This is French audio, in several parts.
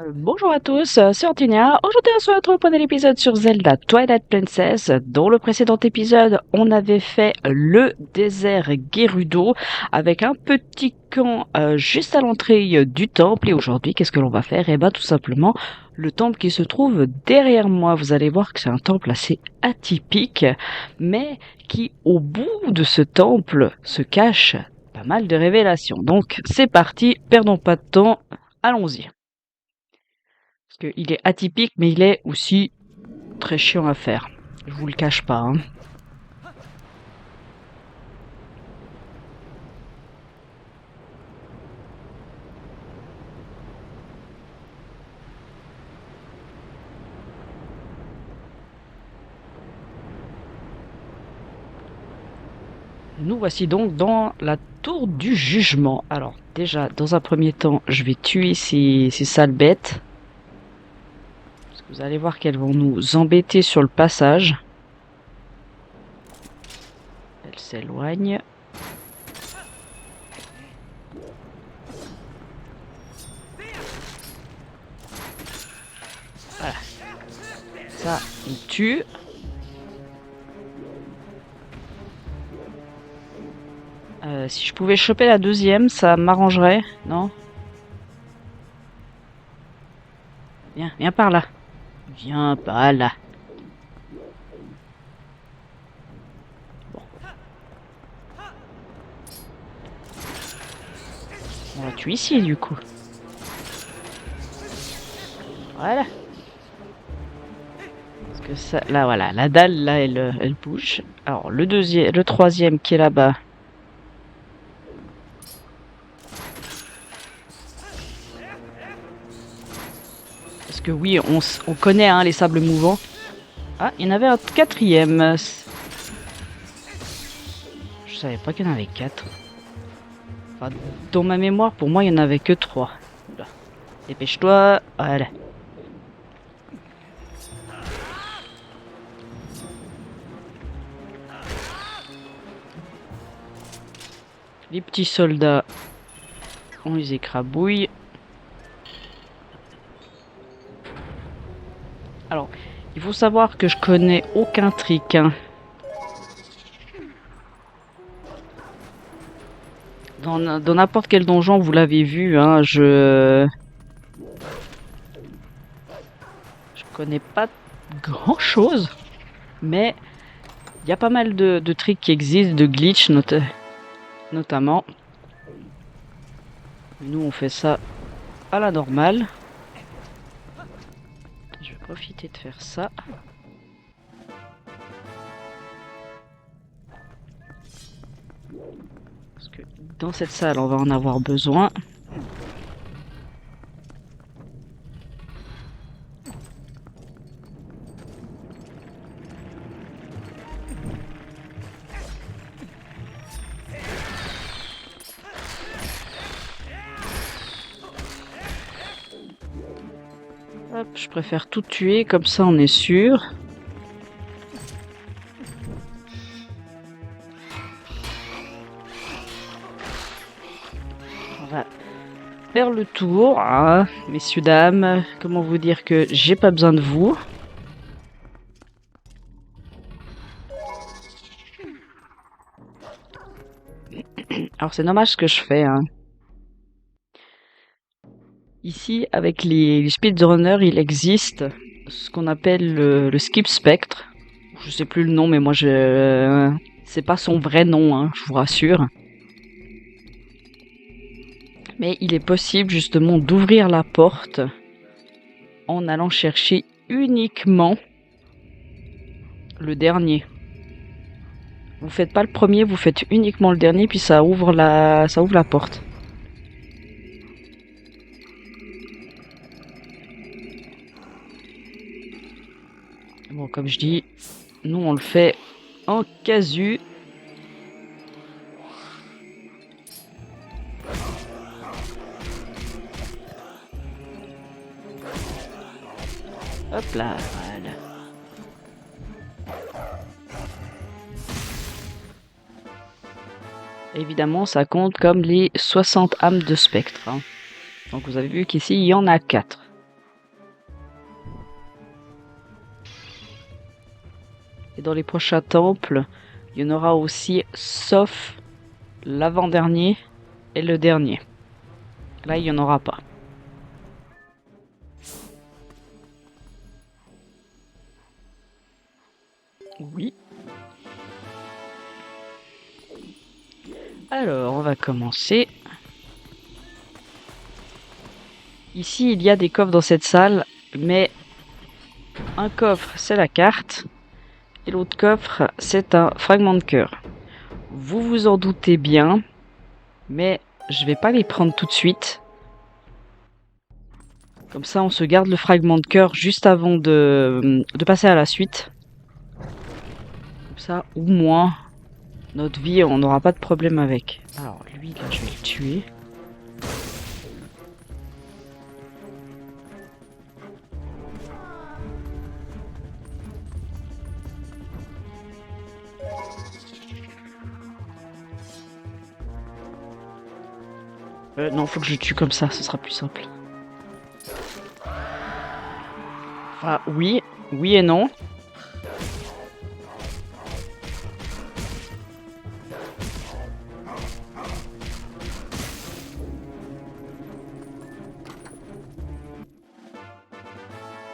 Bonjour à tous, c'est Antinia. Aujourd'hui, on se retrouve pour un épisode sur Zelda Twilight Princess. Dans le précédent épisode, on avait fait le désert Gerudo avec un petit camp juste à l'entrée du temple. Et aujourd'hui, qu'est-ce que l'on va faire? Eh ben, tout simplement, le temple qui se trouve derrière moi. Vous allez voir que c'est un temple assez atypique, mais qui, au bout de ce temple, se cache pas mal de révélations. Donc, c'est parti, perdons pas de temps, allons-y. Parce qu'il est atypique, mais il est aussi très chiant à faire. Je vous le cache pas, hein. Nous voici donc dans la tour du jugement. Alors, déjà, dans un premier temps, je vais tuer ces sales bêtes. Parce que vous allez voir qu'elles vont nous embêter sur le passage. Elles s'éloignent. Voilà. Ça, on tue. Si je pouvais choper la deuxième, ça m'arrangerait, non? Viens par là. Viens par là. Bon. On la tue ici, du coup. Voilà. Parce que ça, là, voilà, la dalle, là, elle bouge. Alors, le troisième qui est là-bas. Parce que oui, on connaît hein, les sables mouvants. Ah, il y en avait un quatrième. Je savais pas qu'il y en avait quatre. Enfin, dans ma mémoire, pour moi, il y en avait que trois. Oula. Dépêche-toi. Voilà. Les petits soldats, on les écrabouille. Alors, il faut savoir que je connais aucun trick. Hein. Dans n'importe quel donjon, vous l'avez vu, hein, je connais pas grand chose, mais il y a pas mal de tricks qui existent, de glitch notamment. Nous on fait ça à la normale. Je vais profiter de faire ça. Parce que dans cette salle on va en avoir besoin. Hop, je préfère tout tuer, comme ça on est sûr. On va faire le tour, hein, messieurs, dames. Comment vous dire que j'ai pas besoin de vous. Alors c'est dommage ce que je fais, hein. Ici, avec les speedrunners, il existe ce qu'on appelle le skip spectre. Je sais plus le nom, mais moi c'est pas son vrai nom, hein, je vous rassure. Mais il est possible justement d'ouvrir la porte en allant chercher uniquement le dernier. Vous faites pas le premier, vous faites uniquement le dernier, puis ça ouvre la porte. Bon, comme je dis, nous on le fait en casu. Hop là, voilà. Évidemment, ça compte comme les 60 âmes de spectre. Hein. Donc vous avez vu qu'ici, il y en a 4. Et dans les prochains temples, il y en aura aussi, sauf l'avant-dernier et le dernier. Là, il n'y en aura pas. Oui. Alors, on va commencer. Ici, il y a des coffres dans cette salle, mais un coffre, c'est la carte, et l'autre coffre, c'est un fragment de cœur. Vous vous en doutez bien, mais je vais pas les prendre tout de suite. Comme ça, on se garde le fragment de cœur juste avant de passer à la suite. Comme ça, au moins, notre vie, on n'aura pas de problème avec. Alors, lui, là, je vais le tuer. Non, faut que je le tue comme ça, ce sera plus simple. Enfin, oui et non.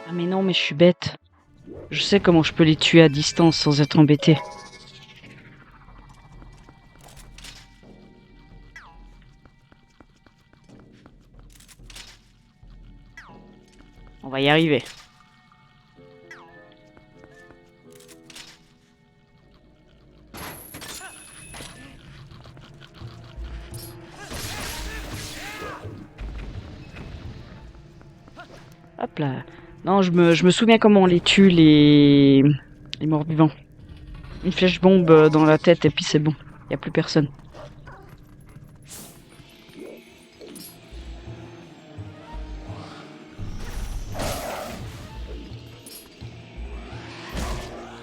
Ah mais non, mais je suis bête. Je sais comment je peux les tuer à distance sans être embêté. On va y arriver. Hop là. Non, je me souviens comment on les tue, les morts-vivants. Une flèche bombe dans la tête et puis c'est bon. Y a plus personne.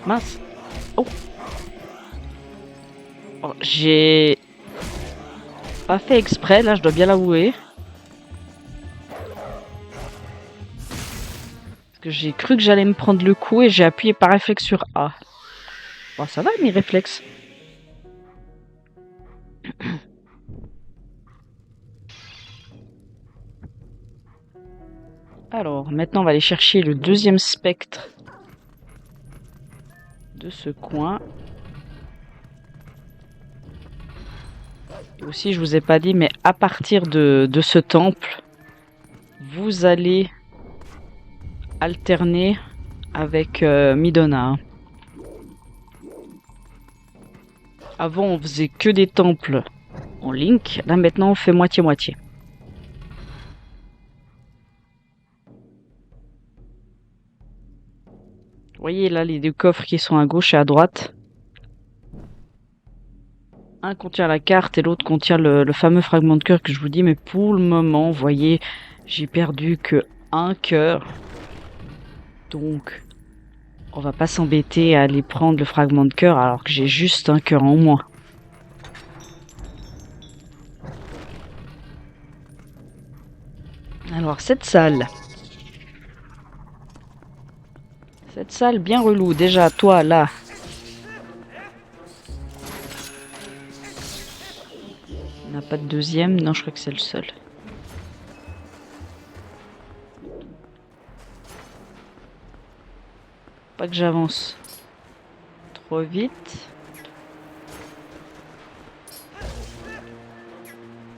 Mince. Oh. Oh, j'ai pas fait exprès, là, je dois bien l'avouer. Parce que j'ai cru que j'allais me prendre le coup et j'ai appuyé par réflexe sur A. Bon, ça va, mes réflexes. Alors, maintenant, on va aller chercher le deuxième spectre de ce coin. Et aussi, je vous ai pas dit, mais à partir de ce temple, vous allez alterner avec Midona. Avant, on faisait que des temples en Link. Là, maintenant, on fait moitié-moitié. Vous voyez là les deux coffres qui sont à gauche et à droite. Un contient la carte et l'autre contient le fameux fragment de cœur que je vous dis. Mais pour le moment, vous voyez, j'ai perdu que un cœur. Donc, on va pas s'embêter à aller prendre le fragment de cœur alors que j'ai juste un cœur en moins. Alors, cette salle bien relou. Déjà, toi, là. On n'a pas de deuxième. Non, je crois que c'est le seul. Pas que j'avance trop vite.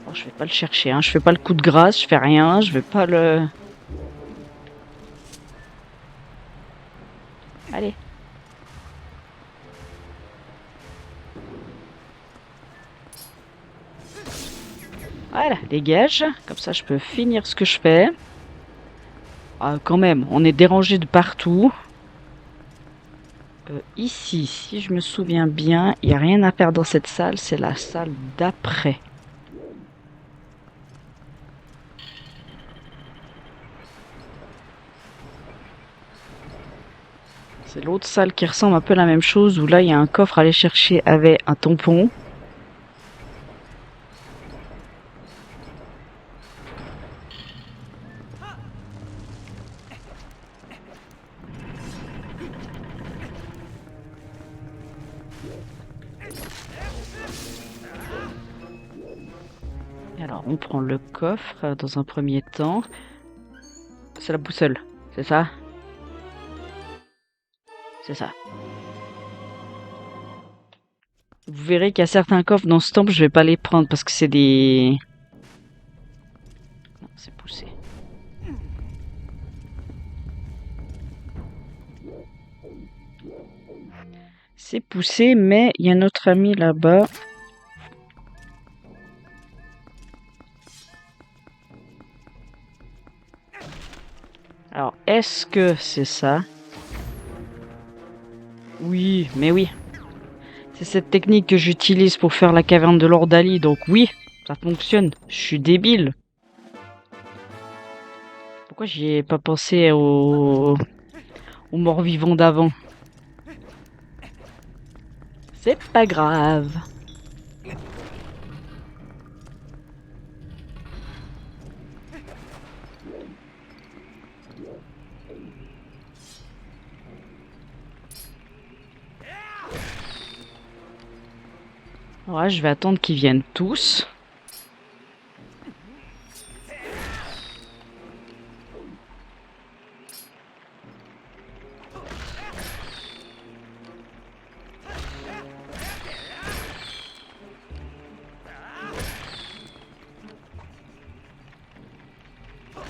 Bon, je vais pas le chercher, hein. Je fais pas le coup de grâce, je fais rien, je vais pas le... Allez. Voilà, dégage. Comme ça, je peux finir ce que je fais. Ah, quand même, on est dérangé de partout. Ici, si je me souviens bien, il n'y a rien à faire dans cette salle. C'est la salle d'après. C'est l'autre salle qui ressemble un peu à la même chose, où là, il y a un coffre à aller chercher avec un tampon. on prend le coffre dans un premier temps. C'est la boussole, c'est ça? C'est ça. Vous verrez qu'il y a certains coffres dans ce temple, je vais pas les prendre parce que c'est des... Non, c'est poussé. C'est poussé, mais il y a notre ami là-bas. Alors, est-ce que c'est ça? Oui, mais oui. C'est cette technique que j'utilise pour faire la caverne de Lord Ali, donc oui, ça fonctionne. Je suis débile. Pourquoi j'y ai pas pensé aux morts-vivants d'avant? C'est pas grave. Ouais, je vais attendre qu'ils viennent tous.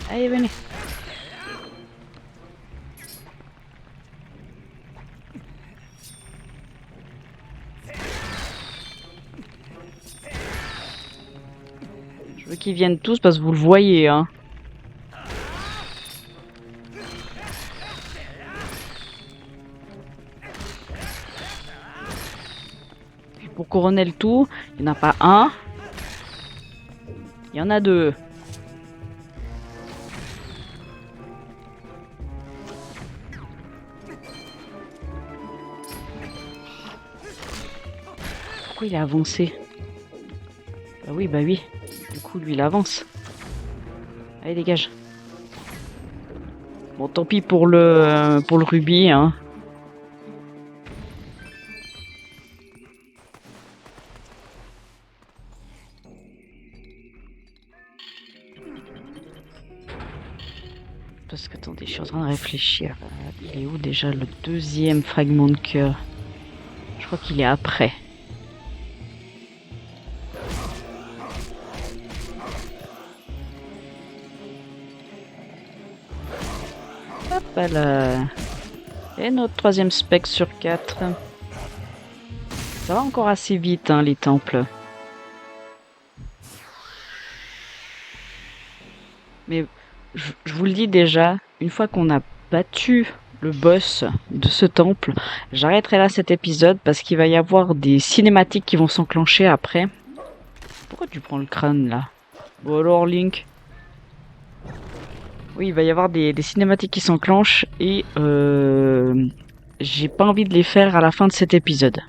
Allez, venez. Je veux qu'ils viennent tous parce que vous le voyez, hein. Puis pour couronner le tout, il n'y en a pas un. Il y en a deux. Pourquoi il a avancé? Bah oui, bah oui. Du coup, lui, il avance. Allez, dégage. Bon, tant pis pour le rubis, hein. Parce que, attendez, je suis en train de réfléchir. Il est où déjà le deuxième fragment de cœur? Je crois qu'il est après. Hop là. Et notre troisième spec sur 4. Ça va encore assez vite, hein, les temples. Mais je vous le dis déjà, une fois qu'on a battu le boss de ce temple, j'arrêterai là cet épisode parce qu'il va y avoir des cinématiques qui vont s'enclencher après. Pourquoi tu prends le crâne là? Bon alors Link. Oui, il va y avoir des cinématiques qui s'enclenchent et j'ai pas envie de les faire à la fin de cet épisode.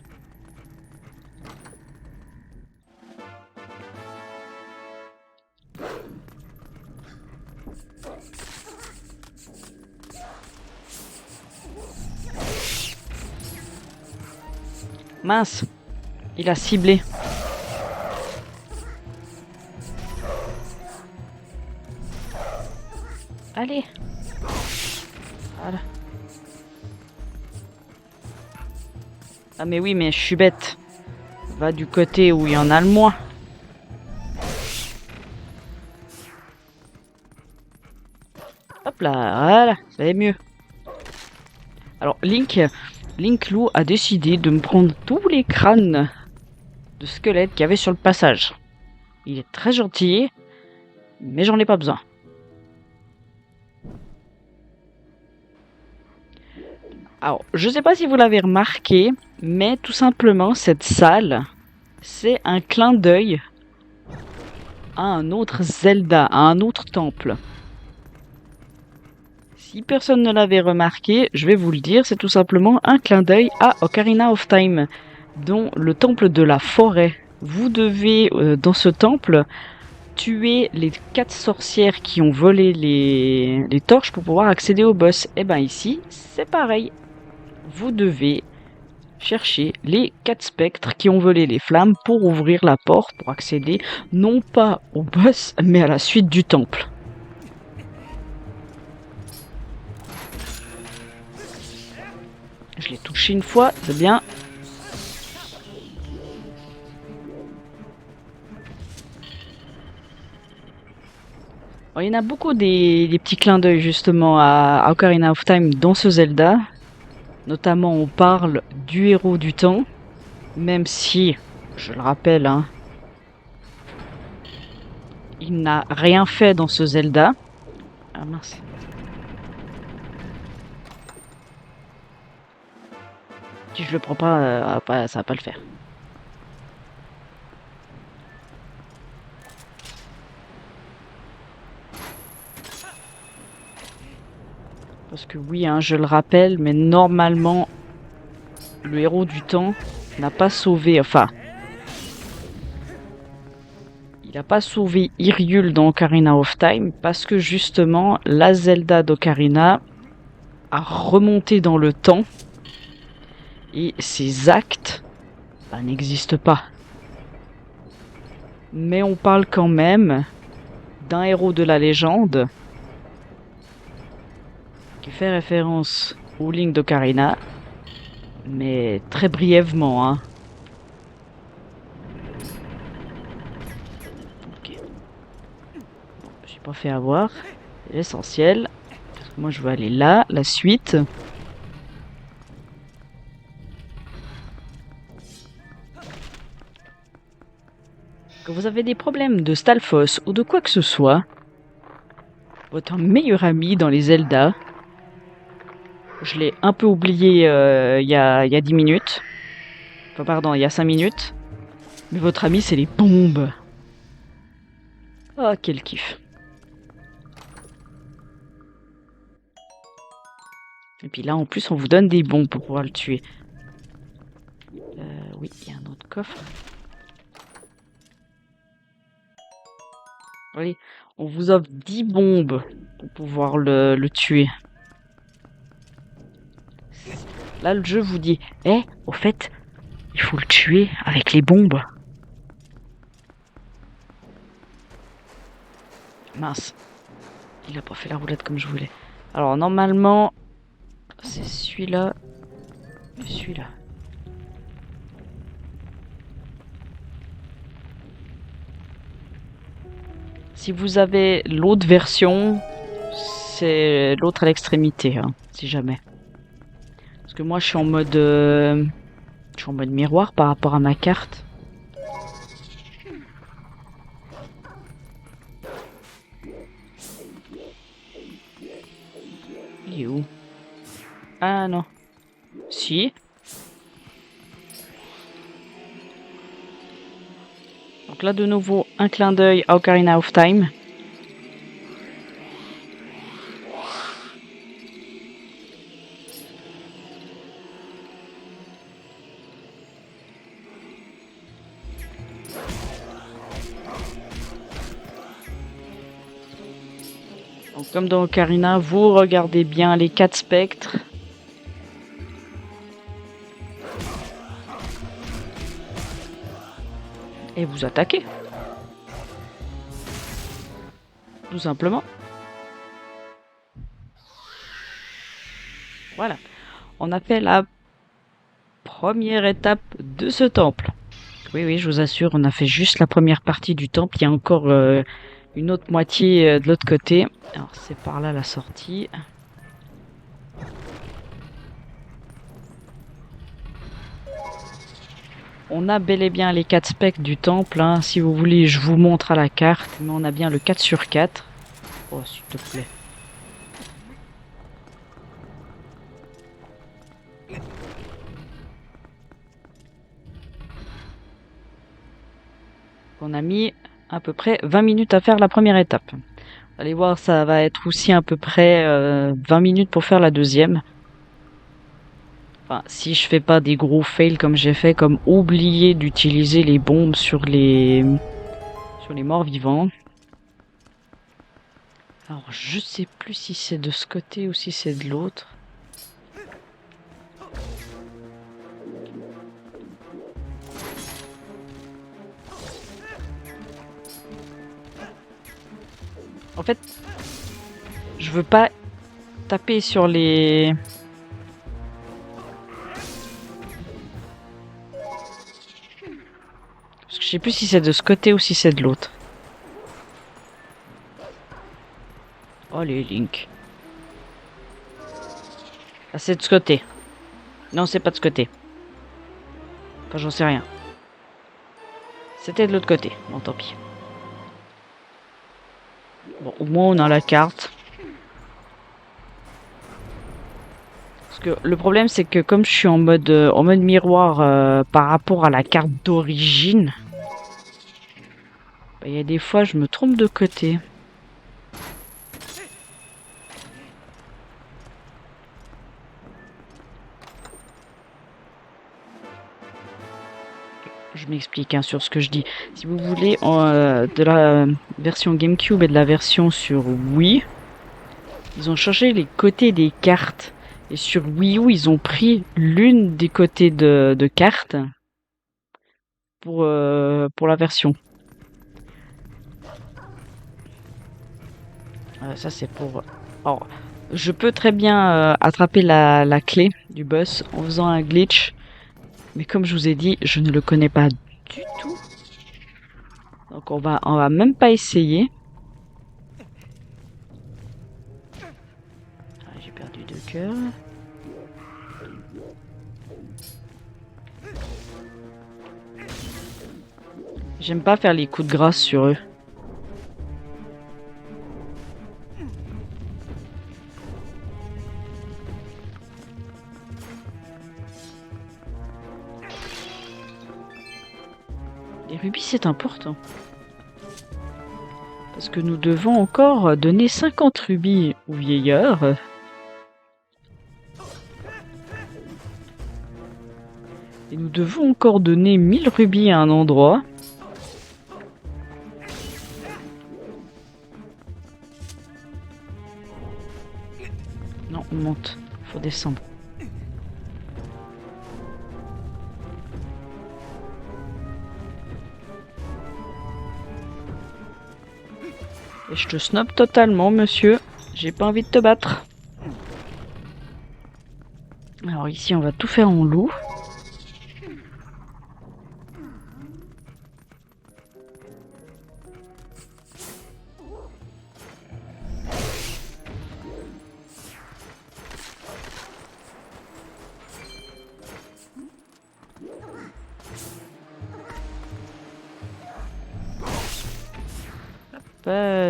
Mince, il a ciblé. Allez. Voilà. Ah mais oui, mais je suis bête. Va du côté où il y en a le moins. Hop là, voilà, ça va mieux. Alors Link Lou a décidé de me prendre tous les crânes de squelettes qu'il y avait sur le passage. Il est très gentil, mais j'en ai pas besoin. Alors, je sais pas si vous l'avez remarqué, mais tout simplement, cette salle, c'est un clin d'œil à un autre Zelda, à un autre temple. Si personne ne l'avait remarqué, je vais vous le dire, c'est tout simplement un clin d'œil à Ocarina of Time, dont le temple de la forêt. Vous devez, dans ce temple, tuer les 4 sorcières qui ont volé les torches pour pouvoir accéder au boss. Et ben ici, c'est pareil. Vous devez chercher les 4 spectres qui ont volé les flammes pour ouvrir la porte, pour accéder non pas au boss, mais à la suite du temple. Je l'ai touché une fois, c'est bien. Alors, il y en a beaucoup des petits clins d'œil justement à Ocarina of Time dans ce Zelda. Notamment, on parle du héros du temps, même si, je le rappelle, hein, il n'a rien fait dans ce Zelda. Ah mince. Si je le prends pas, ça va pas le faire. Parce que oui, hein, je le rappelle, mais normalement, le héros du temps n'a pas sauvé, enfin, il n'a pas sauvé Hyrule dans Ocarina of Time parce que justement, la Zelda d'Ocarina a remonté dans le temps et ses actes n'existent pas. Mais on parle quand même d'un héros de la légende qui fait référence au Link d'Ocarina, mais très brièvement, hein. Ok. Bon, j'ai pas fait avoir, c'est l'essentiel. Moi je veux aller là, la suite. Quand vous avez des problèmes de Stalfos ou de quoi que ce soit, votre meilleur ami dans les Zelda, je l'ai un peu oublié il y a 10 minutes. Enfin pardon, il y a 5 minutes. Mais votre ami c'est les bombes. Ah, quel kiff. Et puis là en plus on vous donne des bombes pour pouvoir le tuer. Oui, il y a un autre coffre. Oui, on vous offre 10 bombes pour pouvoir le tuer. Là, le jeu vous dit, au fait, il faut le tuer avec les bombes. Mince, il a pas fait la roulette comme je voulais. Alors, normalement, c'est celui-là et celui-là. Si vous avez l'autre version, c'est l'autre à l'extrémité, hein, si jamais. Parce que moi, je suis en mode miroir par rapport à ma carte. Il est où? Ah non. Si. Donc là, de nouveau, un clin d'œil à Ocarina of Time. Donc, comme dans Ocarina, vous regardez bien les 4 spectres. Et vous attaquez. Tout simplement. Voilà. On a fait la première étape de ce temple. Oui, oui, je vous assure, on a fait juste la première partie du temple. Il y a encore une autre moitié de l'autre côté. Alors, c'est par là la sortie. On a bel et bien les 4 spectres du temple. Hein. Si vous voulez, je vous montre à la carte. Mais on a bien le 4 sur 4. Oh, s'il te plaît. On a mis à peu près 20 minutes à faire la première étape. Vous allez voir, ça va être aussi à peu près 20 minutes pour faire la deuxième. Enfin, si je fais pas des gros fails comme j'ai fait, comme oublier d'utiliser les bombes sur les morts vivants. Alors, je sais plus si c'est de ce côté ou si c'est de l'autre. fait, je veux pas taper sur les... Parce que je sais plus si c'est de ce côté ou si c'est de l'autre. Oh les Link. Ah, c'est de ce côté. Non, c'est pas de ce côté. Enfin, j'en sais rien. C'était de l'autre côté. Bon, tant pis. Bon, au moins on a la carte. Parce que le problème, c'est que comme je suis en mode miroir par rapport à la carte d'origine, bah, y a des fois je me trompe de côté. Je m'explique hein, sur ce que je dis. Si vous voulez, de la version GameCube et de la version sur Wii, ils ont changé les côtés des cartes. Et sur Wii U, ils ont pris l'une des côtés de cartes pour la version. Ça, c'est pour... Alors, je peux très bien attraper la clé du boss en faisant un glitch. Mais comme je vous ai dit, je ne le connais pas du tout. Donc on va même pas essayer. Ah, j'ai perdu 2 cœurs. J'aime pas faire les coups de grâce sur eux. Les rubis, c'est important. Parce que nous devons encore donner 50 rubis au vieillard. Et nous devons encore donner 1000 rubis à un endroit. Non, on monte. Faut descendre. Et je te snob totalement, monsieur. J'ai pas envie de te battre. Alors ici, on va tout faire en loup.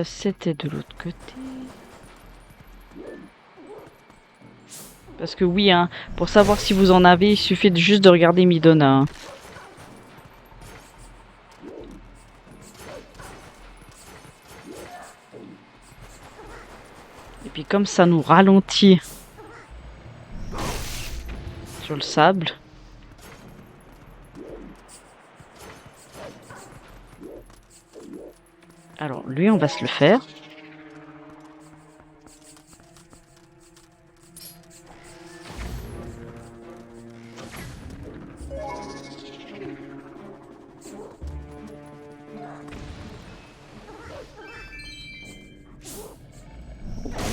C'était de l'autre côté. Parce que oui, hein, pour savoir si vous en avez, il suffit juste de regarder Midona. Hein. Et puis comme ça nous ralentit sur le sable. Alors lui, on va se le faire.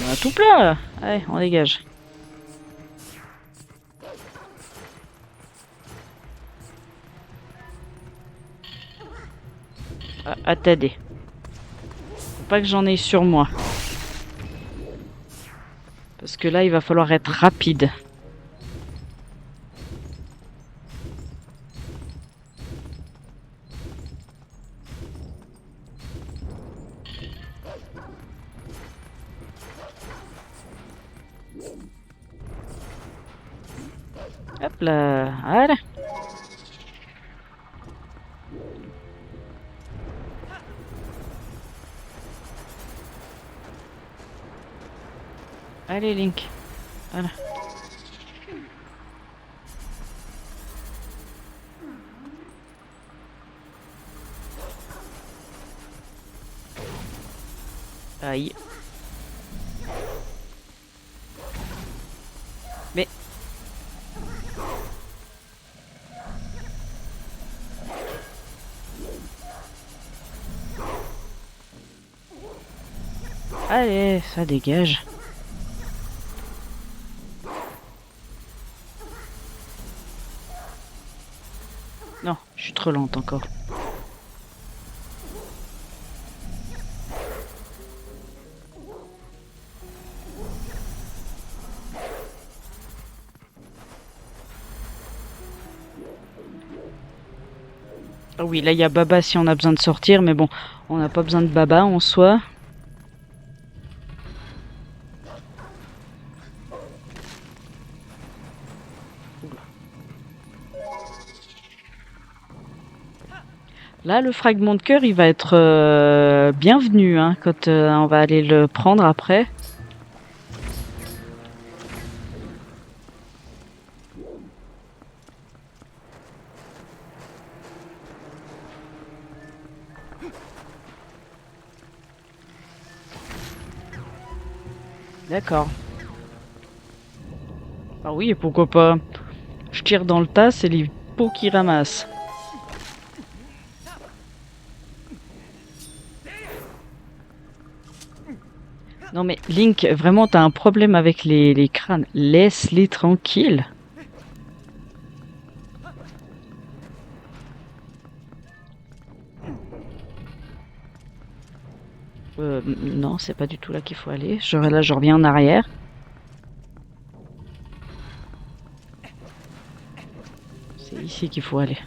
On a tout plein là. Allez, on dégage. Ah, attendez. Faut pas que j'en ai sur moi. Parce que là, il va falloir être rapide. Hop là, voilà. Allez Link, voilà. Aïe. Mais... Allez, ça dégage. Non, je suis trop lente encore. Ah oui, là il y a Baba si on a besoin de sortir, mais bon, on n'a pas besoin de Baba en soi. Là, le fragment de cœur, il va être bienvenu hein, quand on va aller le prendre après. D'accord. Ah oui, et pourquoi pas. Je tire dans le tas, c'est les pots qui ramassent. Non mais Link, vraiment, t'as un problème avec les crânes. Laisse-les tranquilles. Non, c'est pas du tout là qu'il faut aller. Là, je reviens en arrière. C'est ici qu'il faut aller.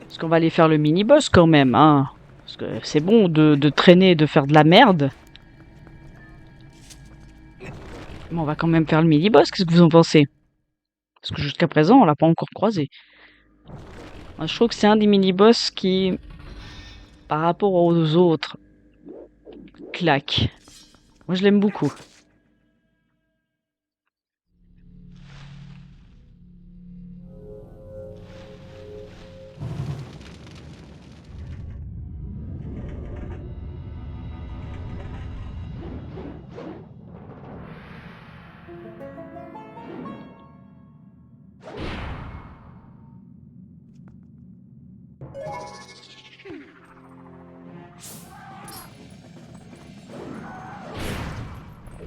Parce qu'on va aller faire le mini-boss quand même, hein. Parce que c'est bon de traîner et de faire de la merde. Mais on va quand même faire le mini-boss, qu'est-ce que vous en pensez? Parce que jusqu'à présent, on l'a pas encore croisé. Moi, je trouve que c'est un des mini-boss qui, par rapport aux autres, claque. Moi, je l'aime beaucoup.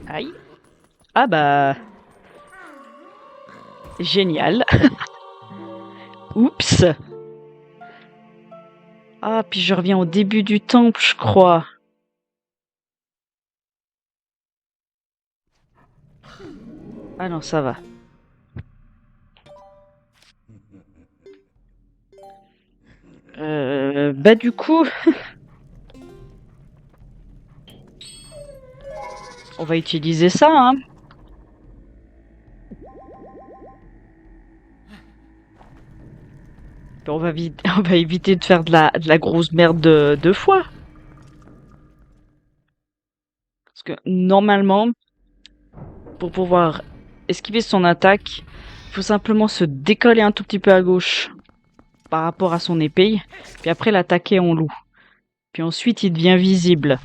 Aïe. Ah bah... Génial. Oups. Ah, puis je reviens au début du temple, je crois. Ah non, ça va. Bah du coup... On va utiliser ça, hein. On va, on va éviter de faire de la grosse merde deux fois. Parce que normalement, pour pouvoir esquiver son attaque, il faut simplement se décoller un tout petit peu à gauche par rapport à son épée, puis après l'attaquer en loup. Puis ensuite, il devient visible.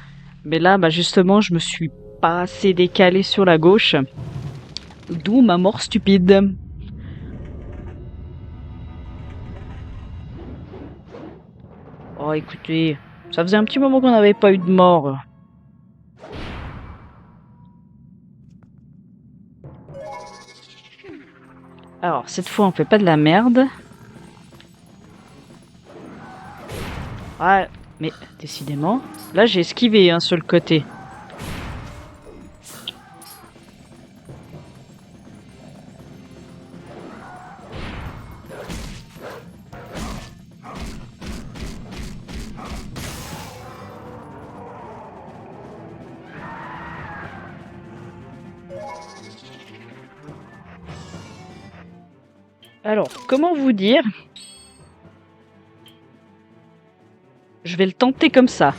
Mais là, bah justement, je me suis pas assez décalé sur la gauche. D'où ma mort stupide. Oh, écoutez, ça faisait un petit moment qu'on n'avait pas eu de mort. Alors, cette fois, on fait pas de la merde. Ouais, mais décidément. Là, j'ai esquivé hein, sur le côté. Alors, comment vous dire? Je vais le tenter comme ça.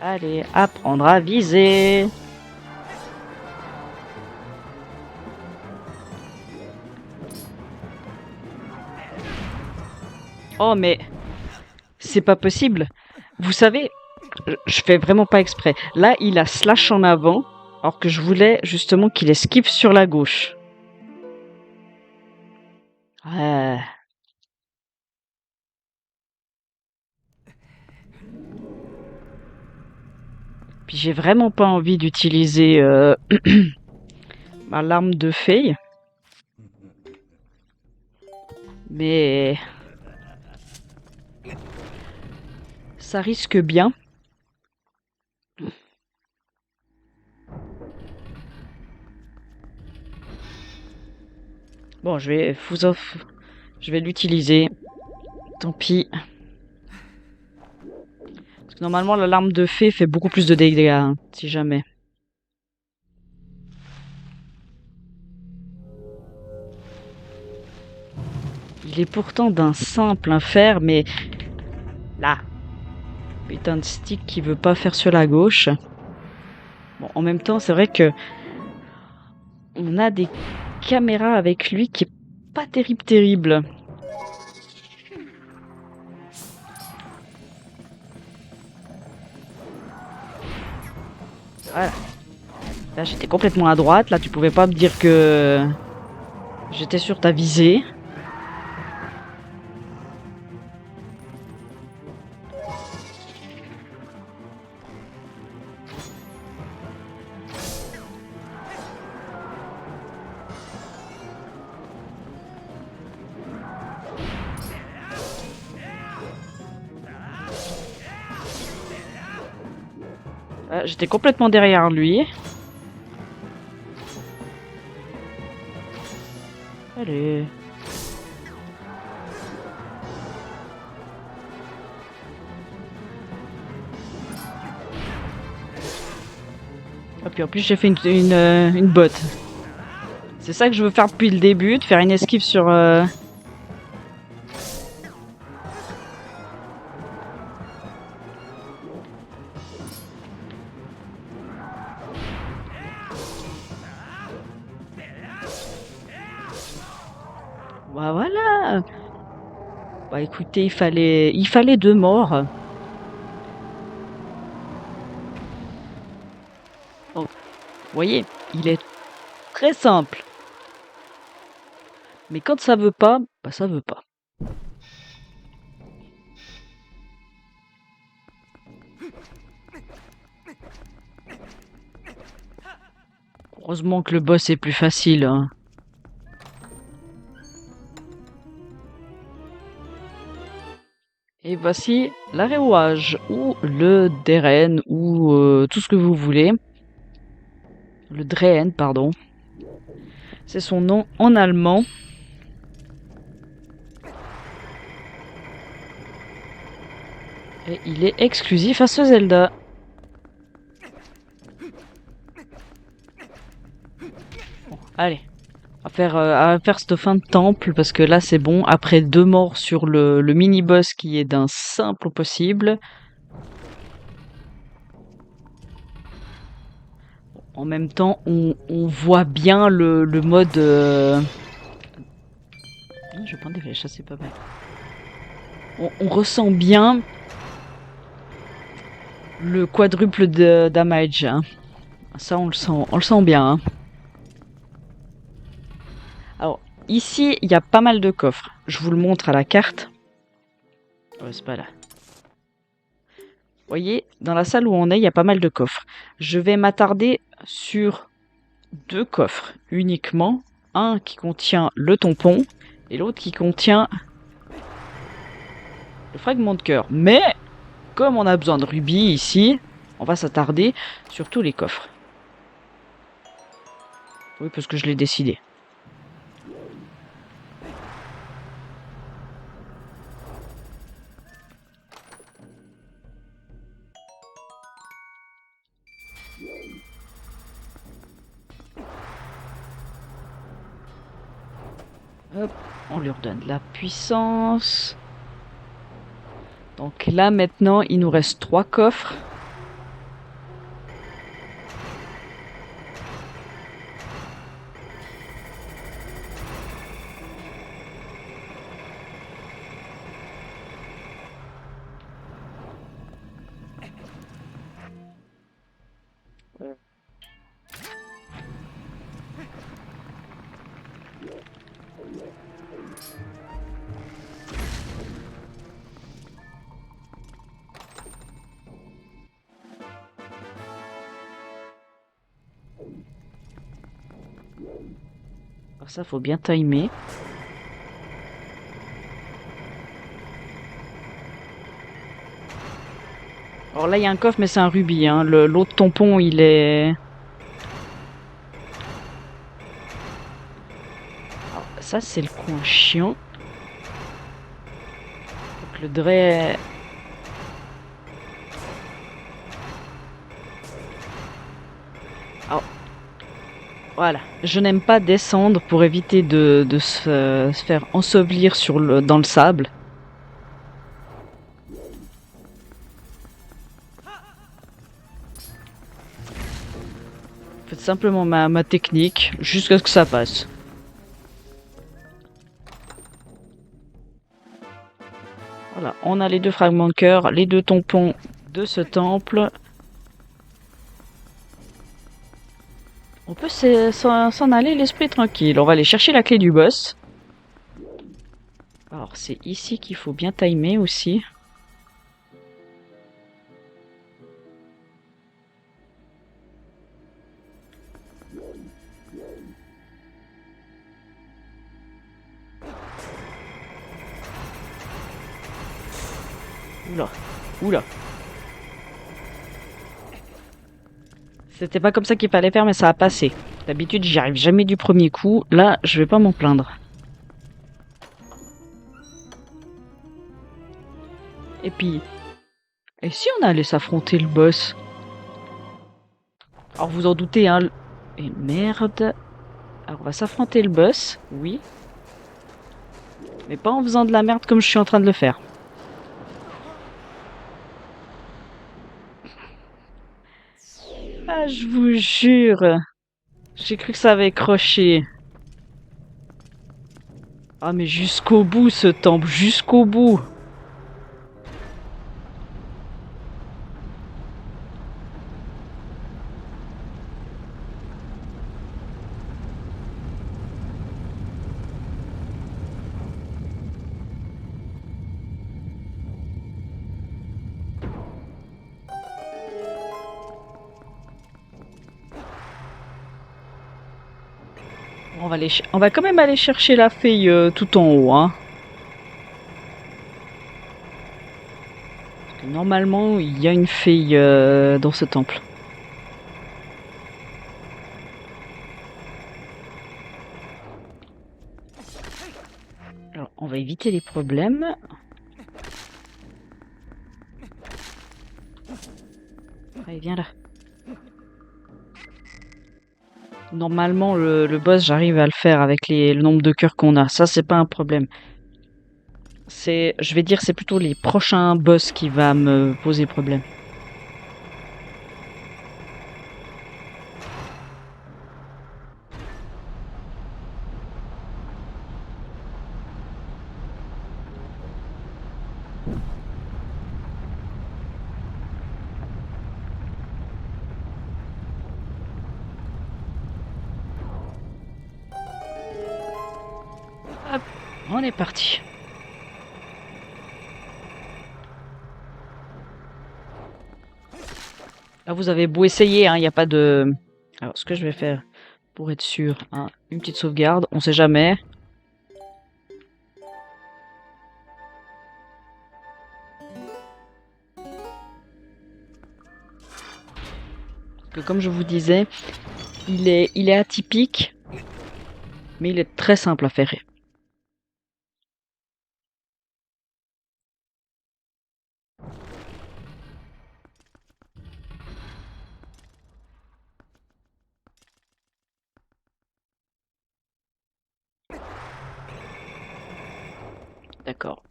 Allez, apprendre à viser. Oh, mais c'est pas possible. Vous savez, je fais vraiment pas exprès. Là, il a slash en avant, alors que je voulais justement qu'il esquive sur la gauche. Ouais. Puis j'ai vraiment pas envie d'utiliser ma larme de fée. Mais ça risque bien. Bon, je vais l'utiliser. Tant pis. Parce que normalement, la larme de fée fait beaucoup plus de dégâts, hein, si jamais. Il est pourtant d'un simple infer, mais là, putain de stick qui veut pas faire sur la gauche. Bon, en même temps, c'est vrai que on a des caméras avec lui qui est pas terrible. Voilà. Là, j'étais complètement à droite. Là, tu pouvais pas me dire que j'étais sur ta visée. J'étais complètement derrière lui. Allez. Et puis en plus j'ai fait une botte. C'est ça que je veux faire depuis le début, de faire une esquive sur... Bah voilà. Bah écoutez, il fallait 2 morts. Donc, vous voyez, il est très simple. Mais quand ça veut pas, bah ça veut pas. Heureusement que le boss est plus facile, hein. Et voici l'arrêt-ouage, ou le Deren, ou tout ce que vous voulez. Le Drehen, pardon. C'est son nom en allemand. Et il est exclusif à ce Zelda. Bon, allez. On va faire cette fin de temple, parce que là c'est bon. Après 2 morts sur le mini-boss qui est d'un simple au possible. En même temps, on voit bien le mode... Je vais prendre des flèches, ça c'est pas mal. On ressent bien le quadruple de damage, hein. Ça on le sent bien, hein. Alors, ici, il y a pas mal de coffres. Je vous le montre à la carte. Ouais, c'est pas là. Vous voyez, dans la salle où on est, il y a pas mal de coffres. Je vais m'attarder sur 2 coffres uniquement. Un qui contient le tampon et l'autre qui contient le fragment de cœur. Mais, comme on a besoin de rubis ici, on va s'attarder sur tous les coffres. Oui, parce que je l'ai décidé. Hop, on lui redonne de la puissance. Donc là, maintenant, il nous reste 3 coffres. Alors ça, faut bien timer. Alors là, il y a un coffre, mais c'est un rubis, hein. L'autre tampon, il est... Alors, ça, c'est le coin chiant. Donc le Dray... Alors, voilà. Je n'aime pas descendre pour éviter de se faire ensevelir dans le sable. Faites simplement ma technique jusqu'à ce que ça passe. Voilà, on a les 2 fragments de cœur, les 2 tampons de ce temple. On peut s'en aller l'esprit tranquille. On va aller chercher la clé du boss. Alors c'est ici qu'il faut bien timer aussi. Oula, oula. C'était pas comme ça qu'il fallait faire, mais ça a passé. D'habitude, j'y arrive jamais du premier coup. Là, je vais pas m'en plaindre. Et puis, et si on allait s'affronter le boss? Alors vous en doutez, hein. Et merde. Alors on va s'affronter le boss, oui. Mais pas en faisant de la merde comme je suis en train de le faire. Ah, je vous jure. J'ai cru que ça avait croché. Ah, mais jusqu'au bout, ce temple, jusqu'au bout. On va quand même aller chercher la fille tout en haut, hein. Parce que normalement, il y a une fille dans ce temple. Alors, on va éviter les problèmes. Allez, viens là. Normalement, le boss, j'arrive à le faire avec le nombre de cœurs qu'on a. Ça, c'est pas un problème. Je vais dire, c'est plutôt les prochains boss qui va me poser problème. Hop, on est parti. Là, vous avez beau essayer, hein, il n'y a pas de... Alors, ce que je vais faire, pour être sûr, hein, une petite sauvegarde, on sait jamais. Parce que comme je vous disais, il est atypique, mais il est très simple à faire. D'accord.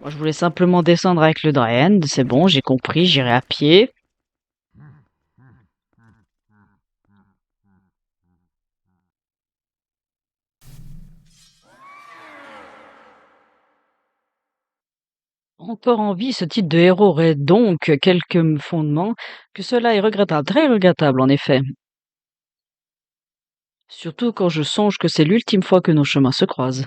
Moi, je voulais simplement descendre avec le Draenn, c'est bon, j'ai compris, j'irai à pied. Encore en vie, ce type de héros aurait donc quelques fondements, que cela est regrettable, très regrettable en effet. Surtout quand je songe que c'est l'ultime fois que nos chemins se croisent.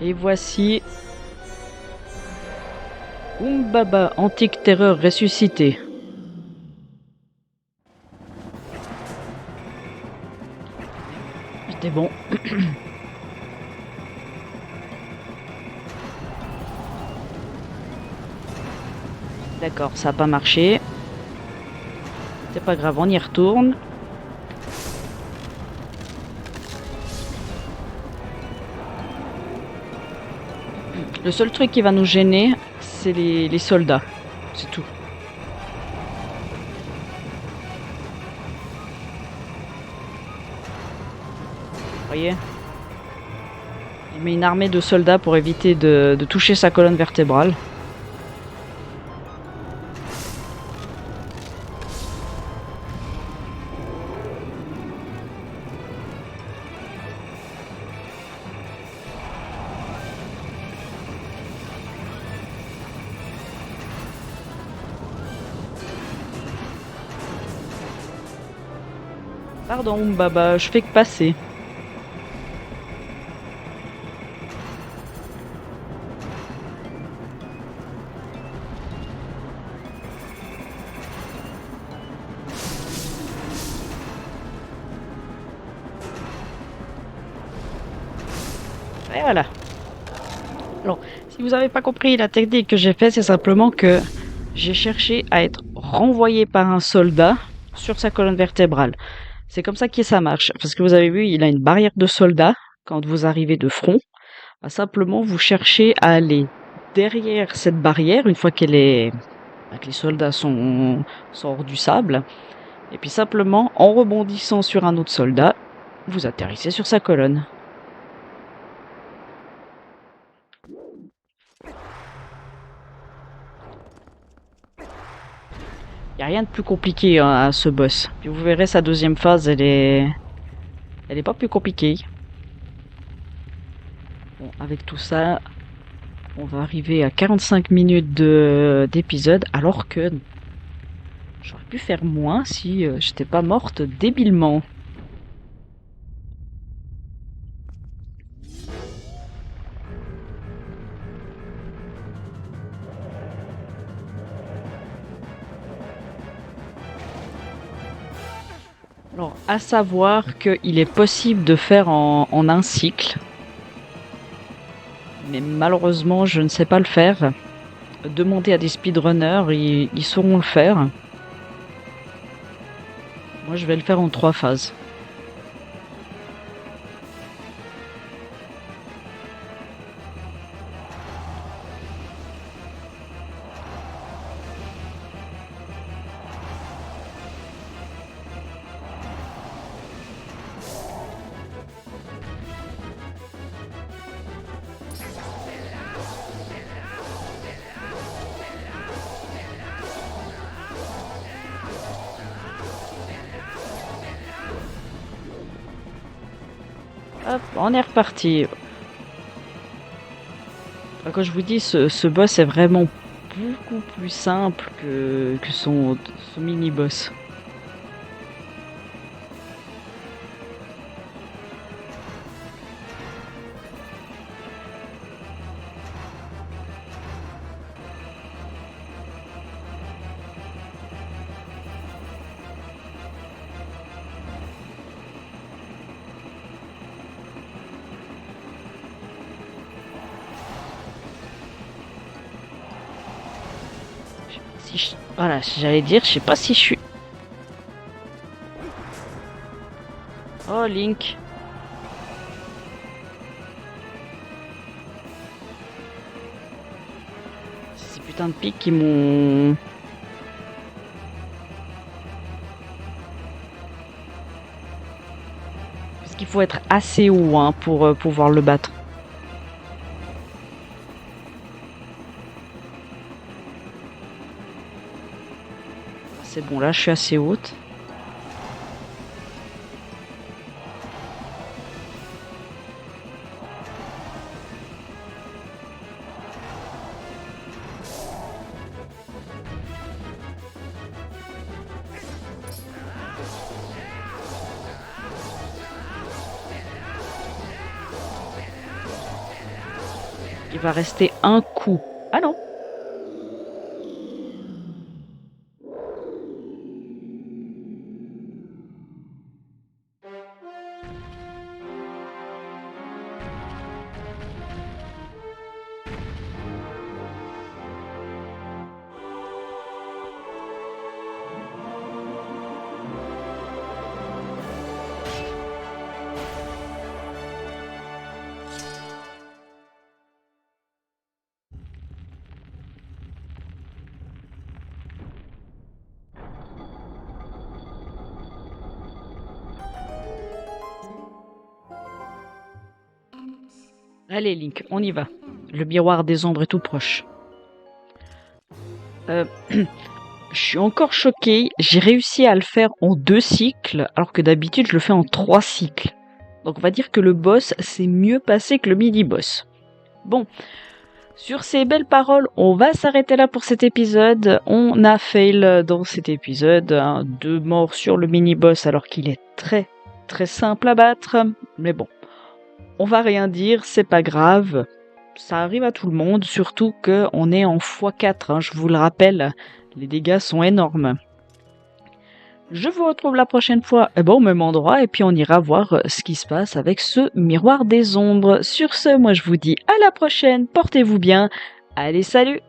Et voici Umbaba, antique terreur ressuscité. C'était bon. D'accord, ça a pas marché. C'est pas grave, on y retourne. Le seul truc qui va nous gêner, c'est les soldats. C'est tout. Vous voyez? Il met une armée de soldats pour éviter de toucher sa colonne vertébrale. Pardon, Baba, je fais que passer. Et voilà. Alors, si vous n'avez pas compris, la technique que j'ai faite, c'est simplement que j'ai cherché à être renvoyé par un soldat sur sa colonne vertébrale. C'est comme ça que ça marche. Parce que vous avez vu, il a une barrière de soldats quand vous arrivez de front. Bah, simplement, vous cherchez à aller derrière cette barrière, une fois que les soldats sont hors du sable. Et puis simplement, en rebondissant sur un autre soldat, vous atterrissez sur sa colonne. Il n'y a rien de plus compliqué hein, à ce boss. Puis vous verrez, sa deuxième phase, elle est pas plus compliquée. Bon, avec tout ça, on va arriver à 45 minutes d'épisode, alors que j'aurais pu faire moins si j'étais pas morte débilement. Alors, à savoir qu'il est possible de faire en un cycle, mais malheureusement, je ne sais pas le faire. Demandez à des speedrunners, ils sauront le faire. Moi, je vais le faire en 3 phases. Hop, on est reparti. Quand je vous dis, ce boss est vraiment beaucoup plus simple que son mini-boss. Voilà, j'allais dire, je sais pas si je suis... Oh, Link. Ces putains de pics qui m'ont... Parce qu'il faut être assez haut hein, pour pouvoir le battre. C'est bon, là je suis assez haute. Il va rester un coup. Ah non. Allez Link, on y va. Le miroir des ombres est tout proche. Je suis encore choquée. J'ai réussi à le faire en 2 cycles, alors que d'habitude je le fais en 3 cycles. Donc on va dire que le boss s'est mieux passé que le mini-boss. Bon, sur ces belles paroles, on va s'arrêter là pour cet épisode. On a fail dans cet épisode, 2 morts sur le mini-boss alors qu'il est très très simple à battre. Mais bon, on va rien dire, c'est pas grave. Ça arrive à tout le monde, surtout qu'on est en x4, je vous le rappelle, les dégâts sont énormes. Je vous retrouve la prochaine fois au même endroit et puis on ira voir ce qui se passe avec ce miroir des ombres. Sur ce, moi je vous dis à la prochaine, portez-vous bien, allez salut!